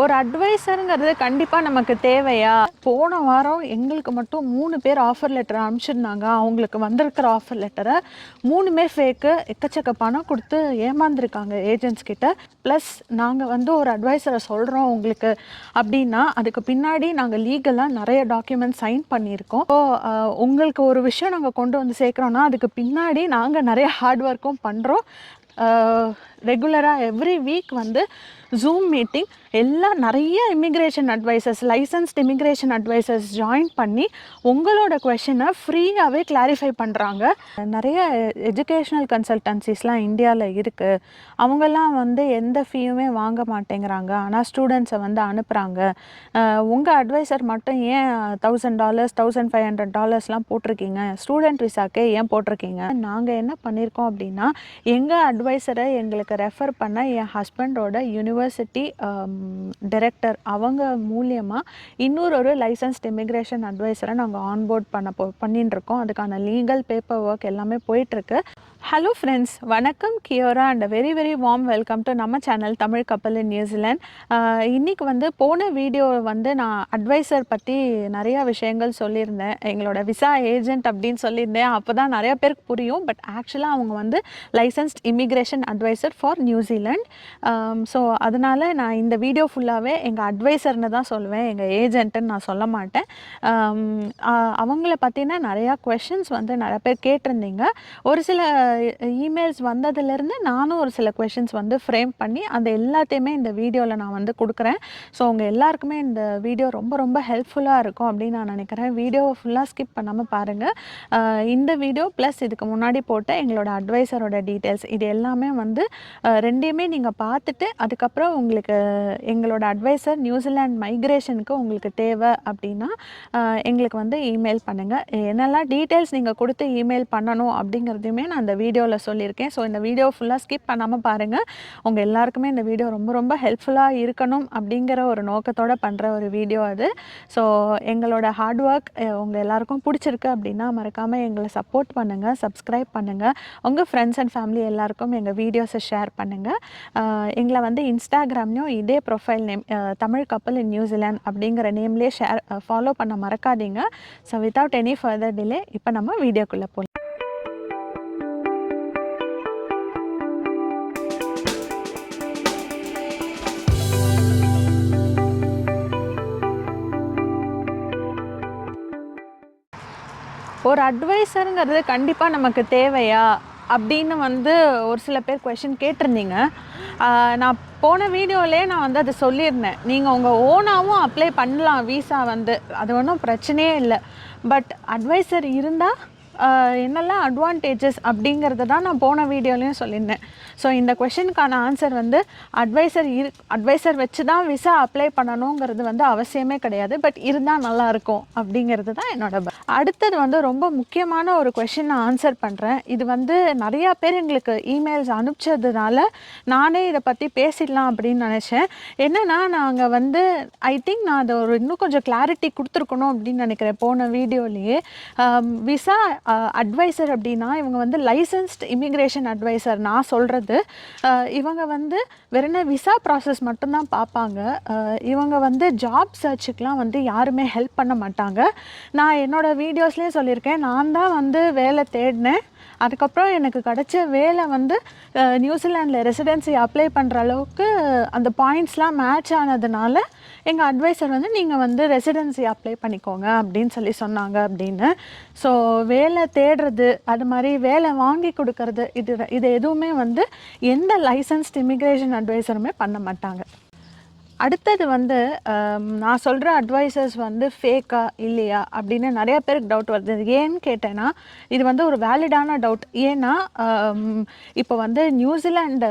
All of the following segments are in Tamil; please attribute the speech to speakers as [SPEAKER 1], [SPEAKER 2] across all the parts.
[SPEAKER 1] ஒரு அட்வைஸருங்கிறது கண்டிப்பாக நமக்கு தேவையா? போன வாரம் எங்களுக்கு மட்டும் 3 பேர் ஆஃபர் லெட்டர் அனுப்பிச்சிருந்தாங்க. அவங்களுக்கு வந்திருக்கிற ஆஃபர் லெட்டரை 3மே ஃபேக்கு. எக்கச்சக்க பணம் கொடுத்து ஏமாந்துருக்காங்க ஏஜென்ட்ஸ் கிட்ட. ப்ளஸ் நாங்கள் வந்து ஒரு அட்வைஸரை சொல்கிறோம் உங்களுக்கு அப்படின்னா, அதுக்கு பின்னாடி நாங்கள் லீகலாக நிறைய டாக்குமெண்ட் சைன் பண்ணியிருக்கோம். ஸோ உங்களுக்கு ஒரு விஷயம் நாங்கள் கொண்டு வந்து சேர்க்குறோன்னா, அதுக்கு பின்னாடி நாங்கள் நிறைய ஹார்ட் ஒர்க்கும் பண்ணுறோம். ரெகுலராக எவ்ரி வீக் வந்து ஜூம் மீட்டிங் எல்லாம் நிறைய immigration advisers, licensed immigration advisers join பண்ணி உங்களோட கொஷினை ஃப்ரீயாகவே கிளாரிஃபை பண்ணுறாங்க. நிறைய எஜுகேஷ்னல் கன்சல்டன்சிஸ்லாம் இந்தியாவில் இருக்குது. அவங்கெல்லாம் வந்து எந்த ஃபீயுமே வாங்க மாட்டேங்கிறாங்க. ஆனால் ஸ்டூடெண்ட்ஸை வந்து அனுப்புகிறாங்க. உங்கள் அட்வைசர் மட்டும் ஏன் $1000 $1500 போட்டிருக்கீங்க? ஸ்டூடெண்ட் விசாக்கே ஏன் போட்டிருக்கீங்க? நாங்கள் என்ன பண்ணியிருக்கோம் அப்படின்னா, எங்கள் அட்வைசரை எங்களுக்கு ரெஃபர் பண்ண என் ஹஸ்பண்டோட யூனிவர்சிட்டி டைரக்டர் அவங்க மூலியமாக இன்னொரு லைசன்ஸ்ட் இமிக்ரேஷன் அட்வைசரை நாங்கள் ஆன்போர்ட் பண்ணிட்டு இருக்கோம். அதுக்கான லீகல் பேப்பர் ஒர்க் எல்லாமே போயிட்டுருக்கு. ஹலோ ஃப்ரெண்ட்ஸ், வணக்கம். Kia ora and very very warm welcome to நம்ம channel Tamil Kappal in New Zealand. இன்றைக்கி வந்து போன வீடியோ வந்து நான் அட்வைசர் பற்றி நிறையா விஷயங்கள் சொல்லியிருந்தேன். எங்களோட விசா ஏஜென்ட் அப்படின்னு சொல்லியிருந்தேன். அப்போ தான் நிறையா பேருக்கு புரியும். பட் ஆக்சுவலாக அவங்க வந்து licensed immigration adviser for New Zealand. So அதனால் நான் இந்த வீடியோ ஃபுல்லாகவே எங்கள் அட்வைசர்னு தான் சொல்லுவேன், எங்கள் ஏஜென்ட்டுன்னு நான் சொல்ல மாட்டேன். அவங்கள பற்றின நிறையா கொஷின்ஸ் வந்து நிறைய பேர் கேட்டிருந்தீங்க. ஒரு சில இமெயில்ஸ் வந்ததுலேருந்து நானும் ஒரு சில கொஷின்ஸ் வந்து ஃப்ரேம் பண்ணி அந்த எல்லாத்தையுமே இந்த வீடியோவில் நான் வந்து கொடுக்குறேன். ஸோ உங்கள் எல்லாருக்குமே இந்த வீடியோ ரொம்ப ரொம்ப ஹெல்ப்ஃபுல்லாக இருக்கும் அப்படின்னு நான் நினைக்கிறேன். வீடியோவை ஃபுல்லாக ஸ்கிப் பண்ணாமல் பாருங்கள். இந்த வீடியோ ப்ளஸ் இதுக்கு முன்னாடி போட்ட எங்களோட அட்வைசரோட டீட்டெயில்ஸ் இது எல்லாமே வந்து ரெண்டையுமே நீங்கள் பார்த்துட்டு அதுக்கப்புறம் உங்களுக்கு எங்களோட அட்வைசர் நியூசிலாந்து மைக்ரேஷனுக்கு உங்களுக்கு தேவை அப்படின்னா எங்களுக்கு வந்து இமெயில் பண்ணுங்கள். என்னெல்லாம் டீட்டெயில்ஸ் நீங்கள் கொடுத்து இமெயில் பண்ணணும் அப்படிங்கிறதையுமே நான் அந்த வீடியோவில் சொல்லியிருக்கேன். ஸோ இந்த வீடியோ ஃபுல்லாக ஸ்கிப் பண்ணாமல் பாருங்கள். உங்கள் எல்லாருக்குமே இந்த வீடியோ ரொம்ப ரொம்ப ஹெல்ப்ஃபுல்லாக இருக்கணும் அப்படிங்கிற ஒரு நோக்கத்தோடு பண்ணுற ஒரு வீடியோ அது. ஸோ எங்களோட ஹார்ட் ஒர்க் உங்கள் எல்லாருக்கும் பிடிச்சிருக்கு அப்படின்னா மறக்காமல் எங்களை சப்போர்ட் பண்ணுங்கள், சப்ஸ்கிரைப் பண்ணுங்கள். உங்கள் ஃப்ரெண்ட்ஸ் அண்ட் ஃபேமிலி எல்லாருக்கும் எங்கள் வீடியோஸை ஷேர் பண்ணுங்கள். எங்களை வந்து இன்ஸ்டாகிராம்லேயும் இதே profile name Tamil Kappal in New Zealand அப்படிங்கிற நேம்லேயே ஃபாலோ பண்ண மறக்காதீங்க. So without any further delay இப்போ நம்ம வீடியோக்குள்ளே போகலாம். ஒரு அட்வைஸருங்கிறது கண்டிப்பாக நமக்கு தேவையா அப்படின்னு வந்து ஒரு சில பேர் கொஷின் கேட்டிருந்தீங்க. நான் போன வீடியோவிலே நான் வந்து அதை சொல்லியிருந்தேன். நீங்கள் உங்கள் ஓனாகவும் அப்ளை பண்ணலாம் வீசா வந்து, அது ஒன்றும் பிரச்சனையே இல்லை. பட் அட்வைசர் இருந்தால் என்னெல்லாம் அட்வான்டேஜஸ் அப்படிங்கிறத தான் நான் போன வீடியோலையும் சொல்லியிருந்தேன். ஸோ இந்த கொஷினுக்கான ஆன்சர் வந்து அட்வைசர் வச்சு தான் விசா அப்ளை பண்ணணுங்கிறது வந்து அவசியமே கிடையாது. பட் இருந்தால் நல்லாயிருக்கும் அப்படிங்கிறது தான் என்னோட அடுத்தது வந்து ரொம்ப முக்கியமான ஒரு கொஷின் நான் ஆன்சர் பண்ணுறேன். இது வந்து நிறையா பேர் எங்களுக்கு இமெயில்ஸ் அனுப்பிச்சதுனால நானே இதை பற்றி பேசிடலாம் அப்படின்னு நினச்சேன். என்னென்னா நாங்கள் வந்து ஐ திங்க் நான் அதை இன்னும் கொஞ்சம் கிளாரிட்டி கொடுத்துருக்கணும் அப்படின்னு நினைக்கிறேன். போன வீடியோலேயே விசா அட்வைசர் அப்படின்னா இவங்க வந்து லைசன்ஸ்ட் இமிக்ரேஷன் அட்வைசர். நான் சொல்கிறது இவங்க வந்து வெறும் விசா ப்ராசஸ் மட்டும்தான் பார்ப்பாங்க. இவங்க வந்து ஜாப் சர்ச்சுக்கெலாம் வந்து யாருமே ஹெல்ப் பண்ண மாட்டாங்க. நான் என்னோடய வீடியோஸ்லேயே சொல்லியிருக்கேன், நான் தான் வந்து வேலை தேடினேன். அதுக்கப்புறம் எனக்கு கிடைச்ச வேலை வந்து நியூசிலாண்டில் ரெசிடென்சி அப்ளை பண்ணுற அளவுக்கு அந்த பாயிண்ட்ஸ்லாம் மேட்ச் ஆனதுனால எங்கள் அட்வைசர் வந்து நீங்கள் வந்து ரெசிடென்சி அப்ளை பண்ணிக்கோங்க அப்படின்னு சொன்னாங்க அப்படின்னு. ஸோ வேலை தேடுறது, அது மாதிரி வேலை வாங்கி கொடுக்கறது, இது எதுவுமே வந்து எந்த லைசன்ஸ்ட் இமிக்ரேஷன் அட்வைசருமே பண்ண மாட்டாங்க. அடுத்தது வந்து நான் சொல்கிற அட்வைசர்ஸ் வந்து ஃபேக்கா இல்லையா அப்படின்னு நிறைய பேருக்கு டவுட் வருது. ஏன்னு கேட்டேன்னா இது வந்து ஒரு வேலிடான டவுட். ஏன்னா இப்போ வந்து நியூசிலாண்டு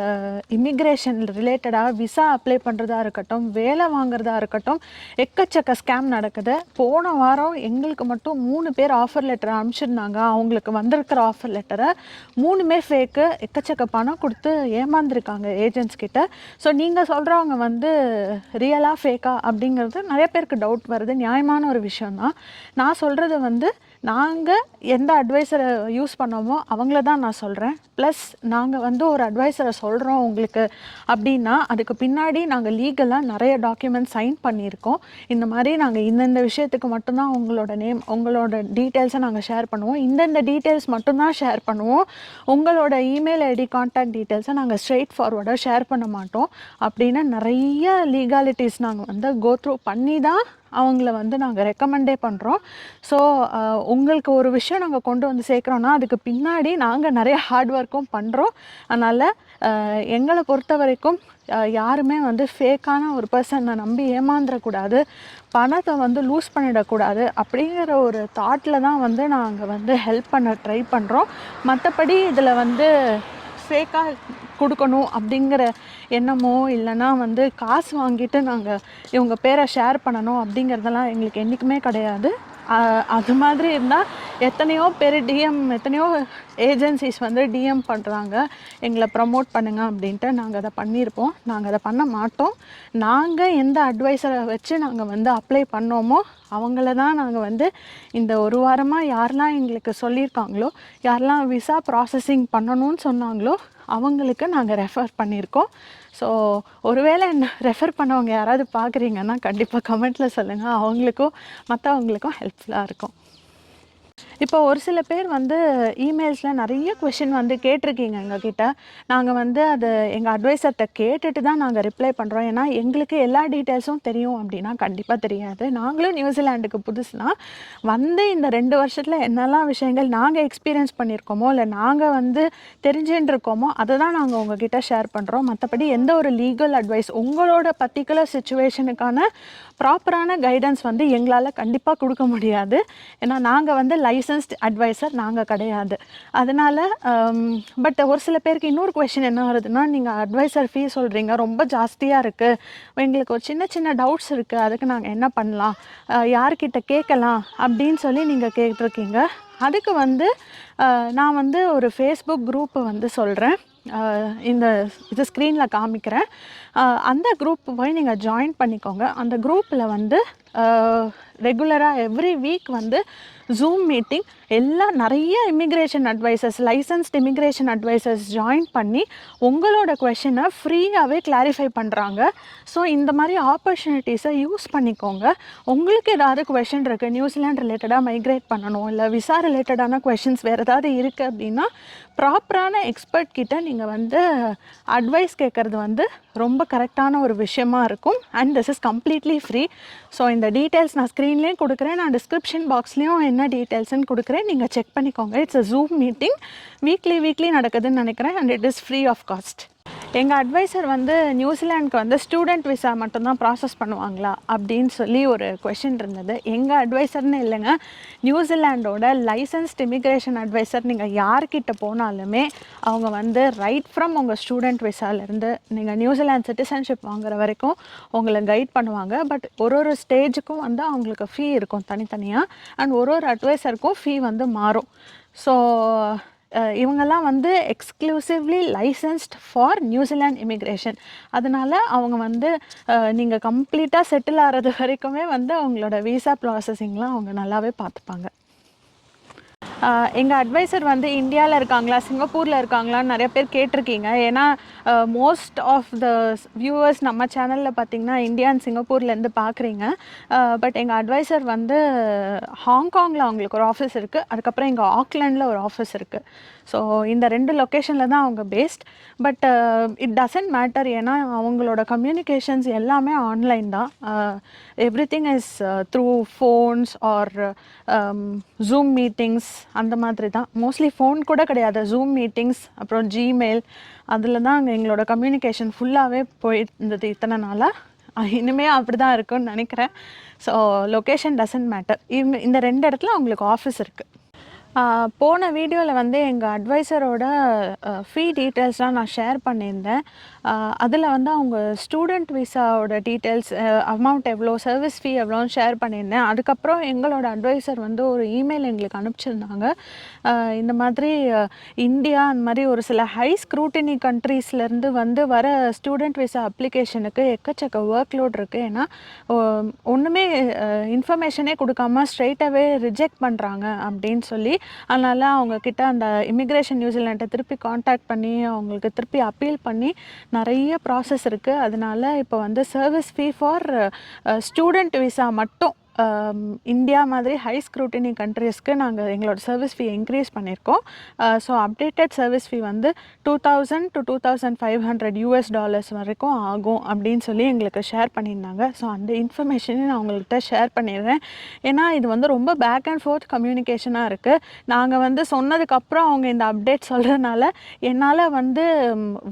[SPEAKER 1] இமிக்ரேஷன் ரிலேட்டடாக விசா அப்ளை பண்ணுறதா இருக்கட்டும், வேலை வாங்குறதா இருக்கட்டும், எக்கச்சக்க ஸ்கேம் நடக்குது. போன வாரம் எங்களுக்கு மட்டும் 3 பேர் ஆஃபர் லெட்டர் அனுப்பிச்சிருந்தாங்க. அவங்களுக்கு வந்திருக்கிற ஆஃபர் லெட்டரை 3மே ஃபேக்கு. எக்கச்சக்க பணம் கொடுத்து ஏமாந்துருக்காங்க ஏஜென்ட்ஸ் கிட்ட. ஸோ நீங்கள் சொல்கிறவங்க வந்து ரியலாக ஃபேக்கா அப்படிங்கிறது நிறைய பேருக்கு டவுட் வருது. நியாயமான ஒரு விஷயந்தான். நான் சொல்கிறது வந்து நாங்கள் எந்த அட்வைசரை யூஸ் பண்ணோமோ அவங்கள தான் நான் சொல்கிறேன். ப்ளஸ் நாங்கள் வந்து ஒரு அட்வைசரை சொல்கிறோம் உங்களுக்கு அப்படின்னா அதுக்கு பின்னாடி நாங்கள் லீகலாக நிறைய டாக்குமெண்ட் சைன் பண்ணியிருக்கோம். இந்த மாதிரி நாங்கள் இந்தந்த விஷயத்துக்கு மட்டும்தான் உங்களோட நேம் உங்களோட டீட்டெயில்ஸை நாங்கள் ஷேர் பண்ணுவோம், இந்தந்த டீட்டெயில்ஸ் மட்டும்தான் ஷேர் பண்ணுவோம், உங்களோட இமெயில் ஐடி கான்டாக்ட் டீட்டெயில்ஸை நாங்கள் ஸ்ட்ரெயிட் ஃபார்வர்டாக ஷேர் பண்ண மாட்டோம் அப்படின்னு நிறைய லீகாலிட்டிஸ் நாங்கள் வந்து கோ த்ரூ பண்ணி தான் அவங்கள வந்து நாங்கள் ரெக்கமெண்டே பண்ணுறோம். ஸோ உங்களுக்கு ஒரு விஷயம் நாங்கள் கொண்டு வந்து சேர்க்குறோன்னா அதுக்கு பின்னாடி நாங்கள் நிறைய ஹார்ட் ஒர்க்கும் பண்ணுறோம். அதனால் எங்களை பொறுத்த வரைக்கும் யாருமே வந்து ஃபேக்கான ஒரு பர்சனை நம்பி ஏமாந்துடக்கூடாது, பணத்தை வந்து லூஸ் பண்ணிடக்கூடாது அப்படிங்கிற ஒரு தாட்டில் தான் வந்து நாங்கள் வந்து ஹெல்ப் பண்ண ட்ரை பண்ணுறோம். மற்றபடி இதில் வந்து ஃபேக்காக கொடுக்கணும் அப்படிங்கிற எண்ணமோ இல்லைன்னா வந்து காசு வாங்கிட்டு நாங்கள் இவங்க பேரை ஷேர் பண்ணணும் அப்படிங்கிறதெல்லாம் எங்களுக்கு என்றைக்குமே கிடையாது. அது மாதிரி இருந்தால் எத்தனையோ பேர் எத்தனையோ ஏஜென்சிஸ் வந்து டிஎம் பண்ணுறாங்க எங்களை ப்ரமோட் பண்ணுங்கள் அப்படின்ட்டு. நாங்கள் அதை பண்ணியிருப்போம், நாங்கள் அதை பண்ண மாட்டோம். நாங்கள் எந்த அட்வைஸரை வச்சு நாங்கள் வந்து அப்ளை பண்ணோமோ அவங்கள தான் நாங்கள் வந்து இந்த ஒரு வாரமாக யாரெல்லாம் எங்களுக்கு சொல்லியிருக்காங்களோ, யாரெல்லாம் விசா ப்ராசஸிங் பண்ணணும்னு சொன்னாங்களோ அவங்களுக்கு நாங்கள் ரெஃபர் பண்ணியிருக்கோம். ஸோ ஒருவேளை என்ன ரெஃபர் பண்ணவங்க யாராவது பார்க்குறீங்கன்னா கண்டிப்பாக கமெண்ட்டில் சொல்லுங்கள், அவங்களுக்கும் மற்றவங்களுக்கும் ஹெல்ப்ஃபுல்லாக இருக்கும். இப்போ ஒரு சில பேர் வந்து இமெயில்ஸில் நிறைய கொஷின் வந்து கேட்டிருக்கீங்க எங்ககிட்ட. நாங்கள் வந்து அது எங்கள் அட்வைசர்கிட்ட கேட்டுட்டு தான் நாங்கள் ரிப்ளை பண்ணுறோம். ஏன்னா எங்களுக்கு எல்லா டீட்டெயில்ஸும் தெரியும் அப்படின்னா கண்டிப்பாக தெரியாது. நாங்களும் நியூசிலாண்டுக்கு புதுசுனா வந்து இந்த 2 வருஷத்தில் என்னெல்லாம் விஷயங்கள் நாங்கள் எக்ஸ்பீரியன்ஸ் பண்ணியிருக்கோமோ இல்லை நாங்கள் வந்து தெரிஞ்சுட்டு இருக்கோமோ அதை தான் நாங்கள் உங்ககிட்ட ஷேர் பண்ணுறோம். மற்றபடி எந்த ஒரு லீகல் அட்வைஸ் உங்களோட பர்டிகுலர் சிச்சுவேஷனுக்கான ப்ராப்பரான கைடன்ஸ் வந்து எங்களால் கண்டிப்பாக கொடுக்க முடியாது. ஏன்னா நாங்கள் வந்து லைசன்ஸ்ட் அட்வைசர் நாங்கள் கிடையாது. அதனால் பட் ஒரு சில பேருக்கு இன்னொரு கொஷின் என்ன வருதுன்னா, நீங்கள் அட்வைசர் ஃபீ சொல்கிறீங்க ரொம்ப ஜாஸ்தியாக இருக்குது, எங்களுக்கு ஒரு சின்ன சின்ன டவுட்ஸ் இருக்குது, அதுக்கு நாங்கள் என்ன பண்ணலாம், யார்கிட்ட கேட்கலாம் அப்படின்னு சொல்லி நீங்கள் கேட்டிருக்கீங்க. அதுக்கு வந்து நான் வந்து ஒரு ஃபேஸ்புக் குரூப்பை வந்து சொல்கிறேன், இது ஸ்க்ரீனில் காமிக்கிறேன். அந்த குரூப் போய் நீங்கள் ஜாயின் பண்ணிக்கோங்க. அந்த குரூப்பில் வந்து ரெகுலராக எவ்ரி வீக் வந்து ஜூம் மீட்டிங் நிறைய immigration advisers, licensed immigration advisers join பண்ணி உங்களோட கொஷினை ஃப்ரீயாகவே கிளாரிஃபை பண்ணுறாங்க. ஸோ இந்த மாதிரி ஆப்பர்ச்சுனிட்டிஸை யூஸ் பண்ணிக்கோங்க. உங்களுக்கு ஏதாவது கொஷின் இருக்குது, நியூசிலாண்ட் ரிலேட்டடாக மைக்ரேட் பண்ணணும் இல்லை விசா ரிலேட்டடான கொஷின்ஸ் வேறு ஏதாவது இருக்குது அப்படின்னா ப்ராப்பரான எக்ஸ்பர்ட் கிட்ட நீங்கள் வந்து அட்வைஸ் கேட்குறது வந்து ரொம்ப கரெக்டான ஒரு விஷயமா இருக்கும். And this is completely free. So இந்த டீட்டெயில்ஸ் நான் ஸ்க்ரீன்லேயும் கொடுக்குறேன், நான் டிஸ்கிரிப்ஷன் பாக்ஸ்லேயும் என்ன டீட்டெயில்ஸ்ன்னு கொடுக்குறேன், நீங்கள் செக் பண்ணிக்கோங்க. It's a Zoom meeting, weekly நடக்குதுன்னு நினைக்கிறேன். And it is free of cost. எங்கள் அட்வைசர் வந்து நியூசிலாண்டுக்கு வந்து ஸ்டூடெண்ட் விசா மட்டும்தான் ப்ராசஸ் பண்ணுவாங்களா அப்படின்னு சொல்லி ஒரு கொஷின் இருந்தது. எங்கள் அட்வைசர்னு இல்லைங்க, நியூசிலாண்டோட லைசன்ஸ்ட் இமிக்ரேஷன் அட்வைசர். நீங்கள் யார்கிட்ட போனாலுமே அவங்க வந்து ரைட் ஃப்ரம் உங்கள் ஸ்டூடெண்ட் விசாலேருந்து நீங்கள் நியூசிலாண்ட் சிட்டிசன்ஷிப் வாங்குற வரைக்கும் உங்களை கைட் பண்ணுவாங்க. பட் ஒரு ஸ்டேஜுக்கும் வந்து அவங்களுக்கு ஃபீ இருக்கும் தனித்தனியாக. அண்ட் ஒரு அட்வைசருக்கும் ஃபீ வந்து மாறும். ஸோ இவங்கெல்லாம் வந்து exclusively licensed for New Zealand immigration. அதனால் அவங்க வந்து நீங்கள் கம்ப்ளீட்டாக செட்டில் ஆகிறது வரைக்குமே வந்து அவங்களோட விசா ப்ராசஸிங்லாம் அவங்க நல்லாவே பார்த்துப்பாங்க. எங்கள் அட்வைசர் வந்து இந்தியாவில் இருக்காங்களா சிங்கப்பூரில் இருக்காங்களான்னு நிறைய பேர் கேட்டிருக்கீங்க. ஏன்னா மோஸ்ட் ஆஃப் த வியூவர்ஸ் நம்ம சேனலில் பார்த்திங்கன்னா இந்தியா அண்ட் சிங்கப்பூர்லேருந்து பார்க்குறீங்க. பட் எங்கள் அட்வைசர் வந்து ஹாங்காங்கில் அவங்களுக்கு ஒரு ஆஃபீஸ் இருக்குது, அதுக்கப்புறம் எங்கள் ஆக்லாண்டில் ஒரு ஆஃபீஸ் இருக்குது. ஸோ இந்த 2 லொக்கேஷனில் தான் அவங்க based. But it doesn't matter, ஏன்னா அவங்களோட கம்யூனிகேஷன்ஸ் எல்லாமே ஆன்லைன் தான். Everything is through phones or Zoom meetings அந்த மாதிரி தான். மோஸ்ட்லி ஃபோன் கூட கிடையாது, ஜூம் மீட்டிங்ஸ் அப்புறம் ஜிமெயில், அதில் தான் அங்கே எங்களோட கம்யூனிகேஷன் ஃபுல்லாகவே போயிருந்தது இத்தனை நாளாக. இனிமேல் அப்படி தான் இருக்குன்னு நினைக்கிறேன். So location doesn't matter. இந்த 2 இடத்துல அவங்களுக்கு ஆஃபீஸ் இருக்குது. போன வீடியோவில் வந்து எங்கள் அட்வைசரோட ஃபீ டீட்டெயில்ஸ்லாம் நான் ஷேர் பண்ணியிருந்தேன். அதில் வந்து அவங்க ஸ்டூடெண்ட் விசாவோட டீட்டெயில்ஸ், அமௌண்ட் எவ்வளோ, சர்வீஸ் ஃபீ எவ்வளோன்னு ஷேர் பண்ணியிருந்தேன். அதுக்கப்புறம் எங்களோட அட்வைசர் வந்து ஒரு இமெயில் எங்களுக்கு அனுப்பிச்சிருந்தாங்க. இந்த மாதிரி இந்தியா அந்த மாதிரி ஒரு சில ஹை ஸ்க்ரூட்டினி கண்ட்ரீஸ்லேருந்து வந்து வர ஸ்டூடெண்ட் விசா அப்ளிகேஷனுக்கு எக்கச்சக்க ஒர்க் லோட் இருக்குது. ஏன்னா ஒன்றுமே இன்ஃபர்மேஷனே கொடுக்காம ஸ்ட்ரெயிட்டாகவே ரிஜெக்ட் பண்ணுறாங்க அப்படின்னு சொல்லி, அதனால் அவங்கக்கிட்ட அந்த இமிக்ரேஷன் நியூசிலாண்டை திருப்பி காண்டாக்ட் பண்ணி அவங்களுக்கு திருப்பி அப்பீல் பண்ணி நிறைய ப்ராசஸ் இருக்குது. அதனால் இப்போ வந்து service fee for student visa மட்டும் இந்தியா மாதிரி ஹை ஸ்க்ரூட்டினி கண்ட்ரீஸ்க்கு நாங்கள் எங்களோட சர்வீஸ் ஃபீ இன்க்ரீஸ் பண்ணியிருக்கோம். ஸோ அப்டேட்டட் சர்வீஸ் ஃபீ வந்து $2,000 to $2,500 வரைக்கும் ஆகும் அப்படின்னு சொல்லி எங்களுக்கு ஷேர் பண்ணியிருந்தாங்க. ஸோ அந்த இன்ஃபர்மேஷனையும் நான் உங்கள்கிட்ட ஷேர் பண்ணிடுறேன். ஏன்னா இது வந்து ரொம்ப பேக் அண்ட் ஃபோர்த் கம்யூனிகேஷனாக இருக்குது. நாங்கள் வந்து சொன்னதுக்கப்புறம் அவங்க இந்த அப்டேட் சொல்கிறதுனால என்னால் வந்து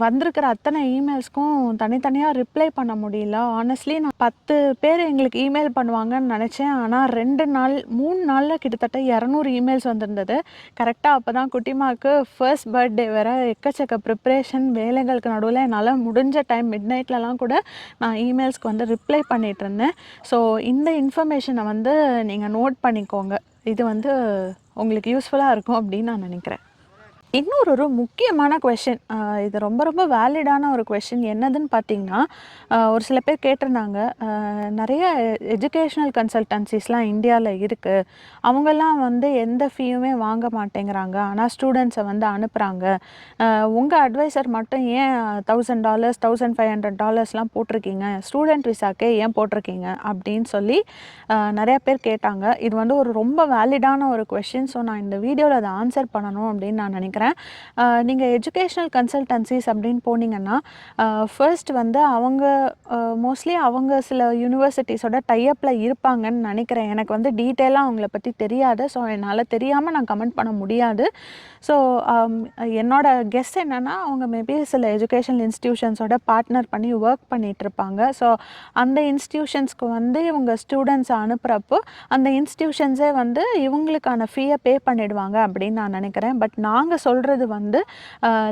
[SPEAKER 1] வந்திருக்கிற அத்தனை இமெயில்ஸ்க்கும் தனித்தனியாக ரிப்ளை பண்ண முடியல. ஆனஸ்ட்லி நான் 10 பேர் எங்களுக்கு இமெயில் பண்ணுவாங்கன்னு நினச்சேன். ஆனால் 2 நாள் 3 நாளில் கிட்டத்தட்ட 200 இமெயில்ஸ் வந்திருந்தது. கரெக்டாக அப்போ தான் குட்டிமாவுக்கு ஃபர்ஸ்ட் பர்த்டே வேறு. எக்கச்சக்க ப்ரிப்ரேஷன் வேலைகளுக்கு நடுவில் என்னால் முடிஞ்ச டைம் மிட் நைட்லலாம் கூட நான் இமெயில்ஸ்க்கு வந்து ரிப்ளை பண்ணிகிட்டு இருந்தேன். ஸோ இந்த இன்ஃபர்மேஷனை வந்து நீங்கள் நோட் பண்ணிக்கோங்க. இது வந்து உங்களுக்கு யூஸ்ஃபுல்லாக இருக்கும் அப்படின்னு நான் நினைக்கிறேன். இன்னொரு முக்கியமான கொஷின், இது ரொம்ப ரொம்ப வேலிடான ஒரு கொஷின். என்னதுன்னு பார்த்தீங்கன்னா, ஒரு சில பேர் கேட்டிருந்தாங்க, நிறைய எஜுகேஷ்னல் கன்சல்டன்சிஸ்லாம் இந்தியாவில் இருக்குது. அவங்கெல்லாம் வந்து எந்த ஃபீயுமே வாங்க மாட்டேங்கிறாங்க, ஆனால் ஸ்டூடெண்ட்ஸை வந்து அனுப்புகிறாங்க. உங்கள் அட்வைசர் மட்டும் ஏன் $1,000 $1,500 போட்டிருக்கீங்க, ஸ்டூடெண்ட் விசாக்கே ஏன் போட்டிருக்கீங்க அப்படின்னு சொல்லி நிறையா பேர் கேட்டாங்க. இது வந்து ஒரு ரொம்ப வேலிடான ஒரு கொஷின். ஸோ நான் இந்த வீடியோவில் அதை ஆன்சர் பண்ணணும் அப்படின்னு நான் நினைக்கிறேன். நீங்கள் எஜுகேஷ்னல் கன்சல்டன்சிஸ் அப்படின்னு போனீங்கன்னா, ஃபர்ஸ்ட் வந்து அவங்க மோஸ்ட்லி அவங்க சில யூனிவர்சிட்டிஸோட டைஅப்பில் இருப்பாங்கன்னு நினைக்கிறேன். எனக்கு வந்து டீட்டெயிலாக அவங்கள பற்றி தெரியாது. ஸோ என்னால் தெரியாமல் நான் கமெண்ட் பண்ண முடியாது. ஸோ என்னோட கெஸ் என்னென்னா, அவங்க மேபி சில எஜுகேஷனல் இன்ஸ்டிடியூஷன்ஸோட பார்ட்னர் பண்ணி ஒர்க் பண்ணிகிட்ருப்பாங்க. ஸோ அந்த இன்ஸ்டிடியூஷன்ஸ்க்கு வந்து இவங்க ஸ்டூடெண்ட்ஸை அனுப்புகிறப்போ அந்த இன்ஸ்டிடியூஷன்ஸே வந்து இவங்களுக்கான ஃபீயை பே பண்ணிடுவாங்க அப்படின்னு நான் நினைக்கிறேன். பட் நாங்கள் சொல்கிறது வந்து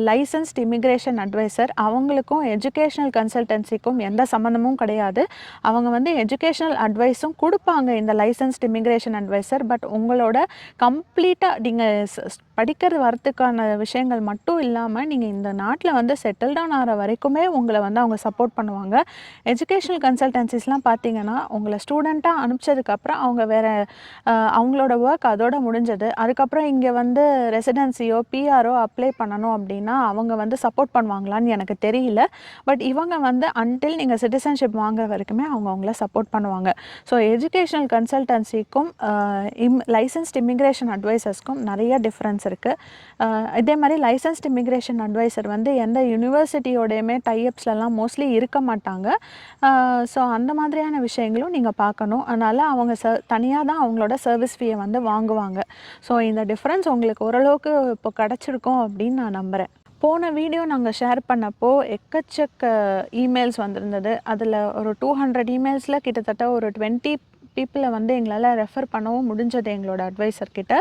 [SPEAKER 1] லைசன்ஸ்ட் இமிக்ரேஷன் அட்வைசர், அவங்களுக்கும் எஜுகேஷ்னல் கன்சல்டன்சிக்கும் எந்த சம்மந்தமும் கிடையாது. அவங்க வந்து எஜுகேஷ்னல் அட்வைஸும் கொடுப்பாங்க, இந்த லைசன்ஸ்ட் இமிக்ரேஷன் அட்வைசர். பட் உங்களோட கம்ப்ளீட்டாக நீங்கள் படிக்கிறது வரத்துக்கான விஷயங்கள் மட்டும் இல்லாமல் நீங்கள் இந்த நாட்டில் வந்து செட்டில் டவுன் ஆகிற வரைக்குமே உங்களை வந்து அவங்க சப்போர்ட் பண்ணுவாங்க. எஜுகேஷ்னல் கன்சல்டன்சிஸ்லாம் பார்த்தீங்கன்னா, உங்களை ஸ்டூடெண்ட்டாக அனுப்பிச்சதுக்கப்புறம் அவங்க வேறு அவங்களோட ஒர்க் அதோட முடிஞ்சது. அதுக்கப்புறம் இங்கே வந்து ரெசிடென்சியோ பிஆரோ அப்ளை பண்ணணும் அப்படின்னா அவங்க வந்து சப்போர்ட் பண்ணுவாங்களான்னு எனக்கு தெரியல. பட் இவங்க வந்து அன்டில் நீங்கள் சிட்டிசன்ஷிப் வாங்குற வரைக்குமே அவங்க அவங்கள சப்போர்ட் பண்ணுவாங்க. ஸோ எஜுகேஷ்னல் கன்சல்டன்சிக்கும் லைசன்ஸ்ட் இமிக்ரேஷன் அட்வைசர்ஸ்க்கும் நிறைய டிஃப்ரென்ஸ் இருக்குது. இதே மாதிரி லைசன்ஸ்ட் இமிக்ரேஷன் அட்வைசர் வந்து எந்த யூனிவர்சிட்டியோடையுமே டைஅப்ஸ்லாம் மோஸ்ட்லி இருக்க மாட்டாங்க. ஸோ அந்த மாதிரியான விஷயங்களும் நீங்கள் பார்க்கணும். அதனால் அவங்க தனியாக தான் அவங்களோட சர்வீஸ் ஃபீயை வந்து வாங்குவாங்க. ஸோ இந்த டிஃப்ரென்ஸ் உங்களுக்கு ஓரளவுக்கு இப்போ கிடச்சிருக்கோம் அப்படின்னு நான் நம்புகிறேன். போன வீடியோ நாங்கள் ஷேர் பண்ணப்போ எக்கச்சக்க இமெயில்ஸ் வந்திருந்தது. அதில் ஒரு 200 இமெயில்ஸில் கிட்டத்தட்ட ஒரு 20 பீப்புளை வந்து எங்களால் ரெஃபர் பண்ணவும் முடிஞ்சது எங்களோட அட்வைசர்கிட்ட.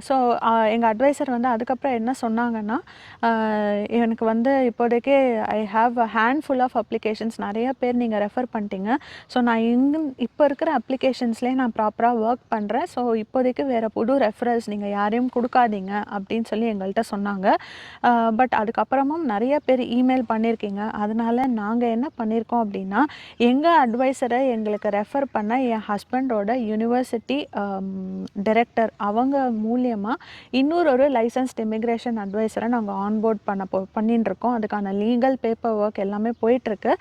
[SPEAKER 1] ஸோ எங்கள் அட்வைசர் வந்து அதுக்கப்புறம் என்ன சொன்னாங்கன்னா, எனக்கு வந்து இப்போதைக்கே I have a handful of applications, நிறைய பேர் நீங்கள் ரெஃபர் பண்ணிட்டீங்க. ஸோ நான் இப்போ இருக்கிற அப்ளிகேஷன்ஸ்லேயே நான் ப்ராப்பராக ஒர்க் பண்ணுறேன். ஸோ இப்போதைக்கு வேறு புது ரெஃபரல்ஸ் நீங்கள் யாரையும் கொடுக்காதீங்க அப்படின்னு சொல்லி எங்கள்கிட்ட சொன்னாங்க. பட் அதுக்கப்புறமும் நிறைய பேர் இமெயில் பண்ணியிருக்கீங்க. அதனால் நாங்கள் என்ன பண்ணியிருக்கோம் அப்படின்னா, எங்கள் அட்வைசரை எங்களுக்கு ரெஃபர் பண்ண என் ஹஸ்பண்டோட யூனிவர்சிட்டி டைரக்டர் அவங்க மூலியமாக இன்னொரு லைசன்ஸ்ட் இமிக்ரேஷன் அட்வைசரை நாங்கள் ஆன்போர்ட் பண்ணிட்டுருக்கோம். அதுக்கான லீகல் பேப்பர் ஒர்க் எல்லாமே போயிட்டுருக்கு.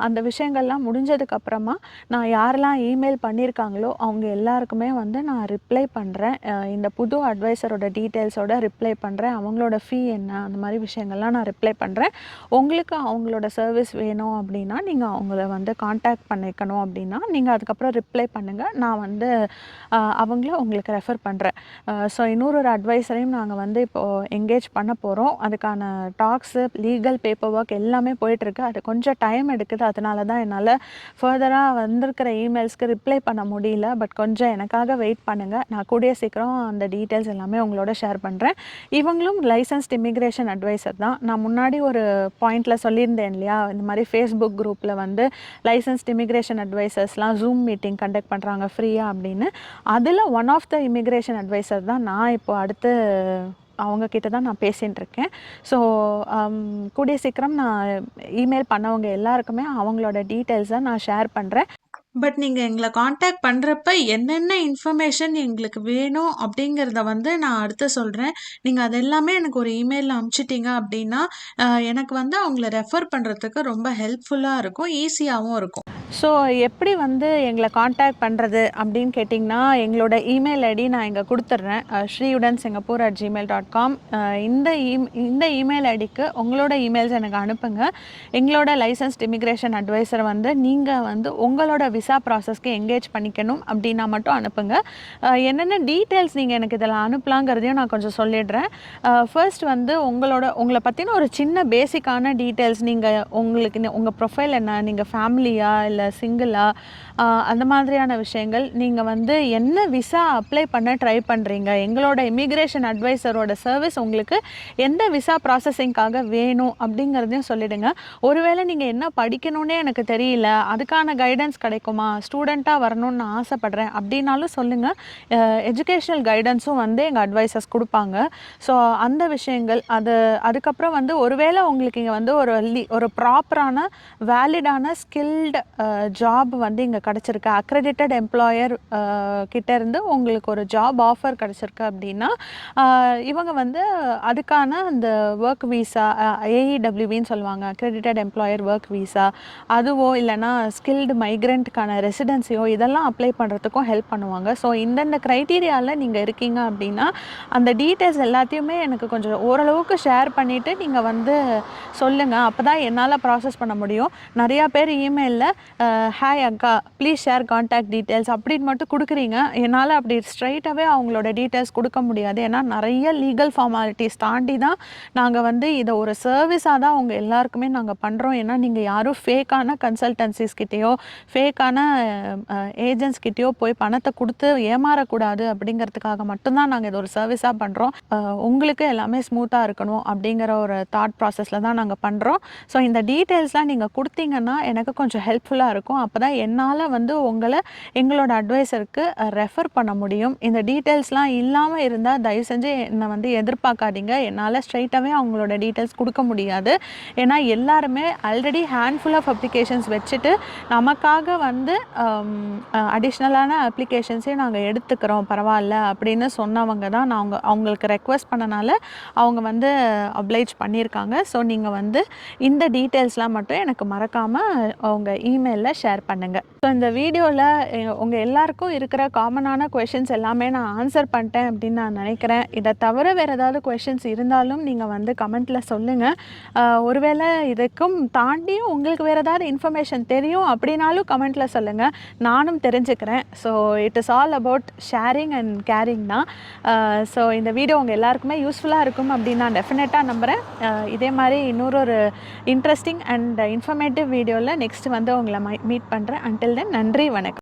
[SPEAKER 1] அந்த விஷயங்கள்லாம் முடிஞ்சதுக்கப்புறமா நான் யாரெல்லாம் இமெயில் பண்ணியிருக்காங்களோ அவங்க எல்லாருக்குமே வந்து நான் ரிப்ளை பண்ணுறேன். இந்த புது அட்வைசரோட டீட்டெயில்ஸோட ரிப்ளை பண்ணுறேன். அவங்களோட ஃபீ என்ன, அந்த மாதிரி விஷயங்கள்லாம் நான் ரிப்ளை பண்ணுறேன். உங்களுக்கு அவங்களோட சர்வீஸ் வேணும் அப்படின்னா நீங்கள் அவங்கள வந்து காண்டாக்ட் பண்ணிக்கணும் அப்படின்னா நீங்கள் அதுக்கு அதுக்கப்புறம் ரிப்ளை பண்ணுங்கள். நான் வந்து அவங்கள உங்களுக்கு ரெஃபர் பண்ணுறேன். ஸோ இன்னொரு அட்வைஸரையும் நாங்கள் வந்து இப்போது என்கேஜ் பண்ண போகிறோம். அதுக்கான டாக்ஸு, லீகல் பேப்பர் ஒர்க் எல்லாமே போயிட்டுருக்கு. அது கொஞ்சம் டைம் எடுக்குது. அதனால தான் என்னால் ஃபர்தராக வந்திருக்கிற இமெயில்ஸ்க்கு ரிப்ளை பண்ண முடியல. பட் கொஞ்சம் எனக்காக வெயிட் பண்ணுங்கள். நான் கூடிய சீக்கிரம் அந்த டீட்டெயில்ஸ் எல்லாமே உங்களோட ஷேர் பண்ணுறேன். இவங்களும் லைசன்ஸ்ட் இமிக்ரேஷன் அட்வைசர் தான். நான் முன்னாடி ஒரு பாயிண்டில் சொல்லியிருந்தேன் இல்லையா, இந்த மாதிரி ஃபேஸ்புக் குரூப்பில் வந்து லைசன்ஸ்ட் இமிக்ரேஷன் அட்வைசர்ஸ்லாம் ஜூம் மீட்டிங் கண்டக்ட் பண்ணுறாங்க ஃப்ரீயாக அப்படின்னு. அதில் one of the immigration adviser தான் நான் இப்போ அடுத்து அவங்கக்கிட்ட தான் நான் பேசிகிட்டு இருக்கேன். ஸோ கூடிய சீக்கிரம் நான் இமெயில் பண்ணவங்க எல்லாருக்குமே அவங்களோட டீட்டெயில்ஸை நான் ஷேர் பண்ணுறேன். பட் நீங்கள் எங்களை காண்டாக்ட் பண்ணுறப்ப என்னென்ன இன்ஃபர்மேஷன் எங்களுக்கு வேணும் அப்படிங்கிறத வந்து நான் அடுத்து சொல்கிறேன். நீங்கள் அது எல்லாமே எனக்கு ஒரு இமெயிலில் அனுப்பிச்சிட்டிங்க அப்படின்னா எனக்கு வந்து அவங்கள ரெஃபர் பண்ணுறதுக்கு ரொம்ப ஹெல்ப்ஃபுல்லாக இருக்கும், ஈஸியாகவும் இருக்கும். ஸோ எப்படி வந்து எங்களை காண்டாக்ட் பண்ணுறது அப்படின்னு கேட்டிங்கன்னா, எங்களோட இமெயில் ஐடி நான் இங்கே கொடுத்துட்றேன். sriudansingapore@gmail.com. இந்த இமெயில் ஐடிக்கு உங்களோட இமெயில்ஸ் எனக்கு அனுப்புங்க. எங்களோட லைசன்ஸ்ட் இமிக்ரேஷன் அட்வைசரை வந்து நீங்கள் வந்து உங்களோட விசா ப்ராசஸ்க்கு என்கேஜ் பண்ணிக்கணும் அப்படின்னா மட்டும் அனுப்புங்க. என்னென்ன டீட்டெயில்ஸ் நீங்கள் எனக்கு இதில் அனுப்பலாங்கிறதையும் நான் கொஞ்சம் சொல்லிடுறேன். ஃபர்ஸ்ட் வந்து உங்களை பற்றின ஒரு சின்ன பேசிக்கான டீட்டெயில்ஸ். நீங்கள் உங்கள் ப்ரொஃபைல் என்ன, நீங்கள் ஃபேமிலியா இல்லை சிங்கிளா, அந்த மாதிரியான விஷயங்கள். நீங்கள் வந்து என்ன விசா அப்ளை பண்ண ட்ரை பண்ணுறீங்க, எங்களோட இமிக்ரேஷன் அட்வைசரோட சர்வீஸ் உங்களுக்கு எந்த விசா ப்ராசஸிங்காக வேணும் அப்படிங்கிறதையும் சொல்லிவிடுங்க. ஒருவேளை நீங்கள் என்ன படிக்கணும்னே எனக்கு தெரியல, அதுக்கான கைடன்ஸ் கிடைக்குமா, ஸ்டூடெண்ட்டாக வரணும்னு நான் ஆசைப்பட்றேன் அப்படின்னாலும் சொல்லுங்கள். எஜுகேஷ்னல் கைடன்ஸும் வந்து எங்கள் அட்வைசர்ஸ் கொடுப்பாங்க. ஸோ அந்த விஷயங்கள் அதுக்கப்புறம் வந்து ஒருவேளை உங்களுக்கு இங்கே வந்து ஒரு ப்ராப்பரான வேலிடான ஸ்கில்டு ஜாப் வந்து இங்கே கிடச்சிருக்கு, அக்ரெடிட்டட் எம்ப்ளாயர் கிட்டேருந்து உங்களுக்கு ஒரு ஜாப் ஆஃபர் கிடச்சிருக்கு அப்படின்னா இவங்க வந்து அதுக்கான அந்த ஒர்க் வீசா, ஏஇடபிள்யூவின்னு சொல்லுவாங்க, அக்ரெடிட்டட் எம்ப்ளாயர் ஒர்க் வீசா, அதுவோ இல்லைனா ஸ்கில்டு மைக்ரெண்ட்டுக்கான ரெசிடென்சியோ இதெல்லாம் அப்ளை பண்ணுறதுக்கும் ஹெல்ப் பண்ணுவாங்க. ஸோ இந்தந்த க்ரைட்டீரியாவில் நீங்கள் இருக்கீங்க அப்படின்னா அந்த டீட்டெயில்ஸ் எல்லாத்தையுமே எனக்கு கொஞ்சம் ஓரளவுக்கு ஷேர் பண்ணிவிட்டு நீங்கள் வந்து சொல்லுங்கள். அப்போ தான் என்னால் ப்ராசஸ் பண்ண முடியும். நிறையா பேர் இமெயிலில் ஹாய் அக்கா ப்ளீஸ் ஷேர் கான்டாக்ட் டீட்டெயில்ஸ் அப்படின்னு மட்டும் கொடுக்குறீங்க. என்னால் அப்படி ஸ்ட்ரைட்டாகவே அவங்களோட டீட்டெயில்ஸ் கொடுக்க முடியாது. ஏன்னா நிறைய லீகல் ஃபார்மாலிட்டிஸ் தாண்டி தான் நாங்கள் வந்து இதை ஒரு சர்வீஸாக தான் அவங்க எல்லாருக்குமே நாங்கள் பண்ணுறோம். ஏன்னா நீங்கள் யாரும் ஃபேக்கான கன்சல்டன்சிஸ்கிட்டேயோ ஃபேக்கான ஏஜென்ட்ஸ்கிட்டேயோ போய் பணத்தை கொடுத்து ஏமாறக்கூடாது அப்படிங்கிறதுக்காக மட்டும்தான் நாங்கள் இதை ஒரு சர்வீஸாக பண்ணுறோம். உங்களுக்கு எல்லாமே ஸ்மூத்தாக இருக்கணும் அப்படிங்கிற ஒரு தாட் ப்ராசஸில் தான் நாங்கள் பண்ணுறோம். ஸோ இந்த டீட்டெயில்ஸ்லாம் நீங்கள் கொடுத்தீங்கன்னா எனக்கு கொஞ்சம் ஹெல்ப்ஃபுல்லாக இருக்கும். அப்போ தான் என்னால் வந்து உங்களை எங்களோட அட்வைசருக்கு ரெஃபர் பண்ண முடியும். இந்த டீட்டெயில்ஸ்லாம் இல்லாமல் இருந்தால் தயவு செஞ்சு என்னை வந்து எதிர்பார்க்காதீங்க. என்னால் ஸ்ட்ரைட்டாகவே அவங்களோட டீட்டெயில்ஸ் கொடுக்க முடியாது. ஏன்னா எல்லாருமே ஆல்ரெடி ஹேண்ட்ஃபுல் ஆஃப் அப்ளிகேஷன்ஸ் வச்சுட்டு நமக்காக வந்து அடிஷ்னலான அப்ளிகேஷன்ஸையும் நாங்கள் எடுத்துக்கிறோம் பரவாயில்ல அப்படின்னு சொன்னவங்க தான் அவங்களுக்கு ரெக்வஸ்ட் பண்ணனால அவங்க வந்து அப்ளைச் பண்ணியிருக்காங்க. ஸோ நீங்கள் வந்து இந்த டீட்டெயில்ஸ்லாம் மட்டும் எனக்கு மறக்காமல் அவங்க இமெயிலில் ஷேர் பண்ணுங்கள். ஸோ இந்த வீடியோவில் உங்கள் எல்லாருக்கும் இருக்கிற காமனான கொஷின்ஸ் எல்லாமே நான் ஆன்சர் பண்ணிட்டேன் அப்படின்னு நான் நினைக்கிறேன். இதை தவிர வேறு ஏதாவது கொஷின்ஸ் இருந்தாலும் நீங்கள் வந்து கமெண்ட்டில் சொல்லுங்கள். ஒருவேளை இதுக்கும் தாண்டியும் உங்களுக்கு வேறு ஏதாவது இன்ஃபர்மேஷன் தெரியும் அப்படின்னாலும் கமெண்ட்டில் சொல்லுங்கள், நானும் தெரிஞ்சுக்கிறேன். So it is all about sharing and caring தான். ஸோ இந்த வீடியோ உங்கள் எல்லாருக்குமே யூஸ்ஃபுல்லாக இருக்கும் அப்படின்னு நான் டெஃபினட்டாக நம்புகிறேன். இதே மாதிரி இன்னொரு இன்ட்ரெஸ்டிங் அண்ட் இன்ஃபர்மேட்டிவ் வீடியோவில் நெக்ஸ்ட் வந்து உங்களை மீட் பண்ணுறேன். அன்டில் தென் நன்றி, வணக்கம்.